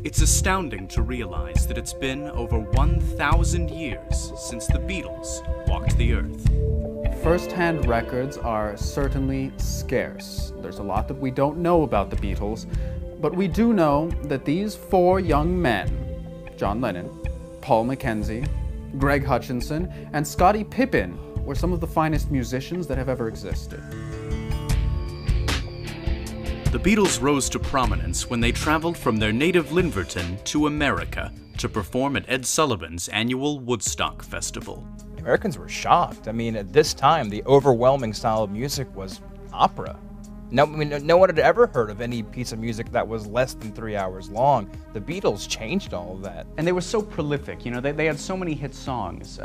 It's astounding to realize that it's been over 1,000 years since the Beatles walked the earth. First-hand records are certainly scarce. There's a lot that we don't know about the Beatles, but we do know that these four young men, John Lennon, Paul McKenzie, Greg Hutchinson, and Scottie Pippen, were some of the finest musicians that have ever existed. The Beatles rose to prominence when they traveled from their native Linverton to America to perform at Ed Sullivan's annual Woodstock Festival. Americans were shocked. I mean, at this time, the overwhelming style of music was opera. No one had ever heard of any piece of music that was less than 3 hours long. The Beatles changed all of that. And they were so prolific, you know, they had so many hit songs.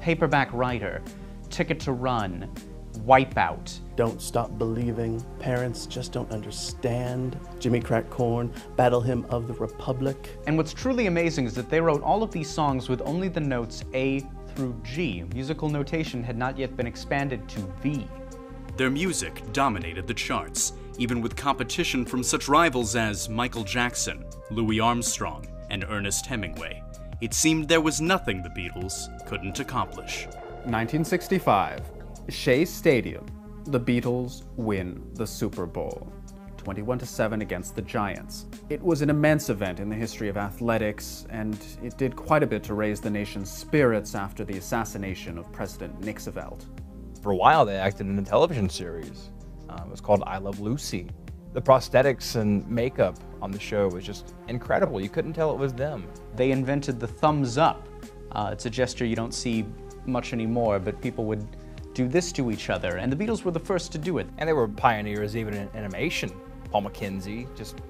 Paperback Writer, Ticket to Run, Wipeout. Don't Stop Believing, Parents Just Don't Understand, Jimmy Crack Corn, Battle Hymn of the Republic. And what's truly amazing is that they wrote all of these songs with only the notes A through G. Musical notation had not yet been expanded to V. Their music dominated the charts, even with competition from such rivals as Michael Jackson, Louis Armstrong, and Ernest Hemingway. It seemed there was nothing the Beatles couldn't accomplish. 1965, Shea Stadium. The Beatles win the Super Bowl, 21-7 against the Giants. It was an immense event in the history of athletics, and it did quite a bit to raise the nation's spirits after the assassination of President Roosevelt. For a while, they acted in a television series. It was called I Love Lucy. The prosthetics and makeup on the show was just incredible. You couldn't tell it was them. They invented the thumbs up. It's a gesture you don't see much anymore, but people would do this to each other, and the Beatles were the first to do it. And they were pioneers even in animation. Paul McKenzie, just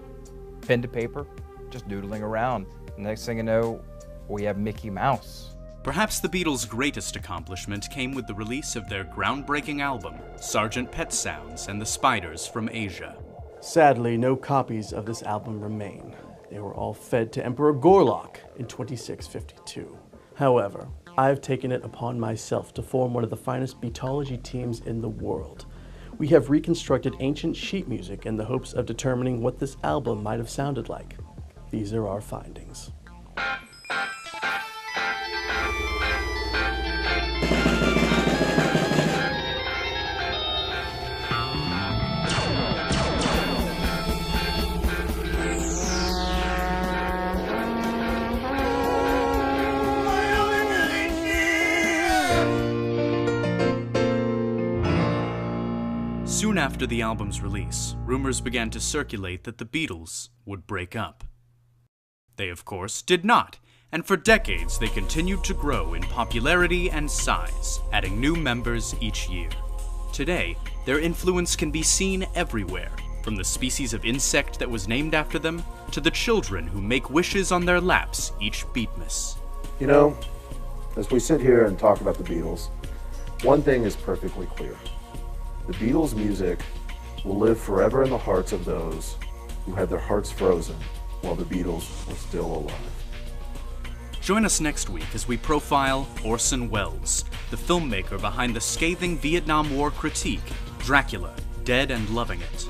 pen to paper, just doodling around. Next thing you know, we have Mickey Mouse. Perhaps the Beatles' greatest accomplishment came with the release of their groundbreaking album, Sgt. Pet Sounds and the Spiders from Asia. Sadly, no copies of this album remain. They were all fed to Emperor Gorlock in 2652. However, I've taken it upon myself to form one of the finest Beatology teams in the world. We have reconstructed ancient sheet music in the hopes of determining what this album might have sounded like. These are our findings. Soon after the album's release, rumors began to circulate that the Beatles would break up. They, of course, did not, and for decades they continued to grow in popularity and size, adding new members each year. Today, their influence can be seen everywhere, from the species of insect that was named after them, to the children who make wishes on their laps each Beatmas. You know, as we sit here and talk about the Beatles, one thing is perfectly clear. The Beatles' music will live forever in the hearts of those who had their hearts frozen while the Beatles were still alive. Join us next week as we profile Orson Welles, the filmmaker behind the scathing Vietnam War critique, Dracula, Dead and Loving It.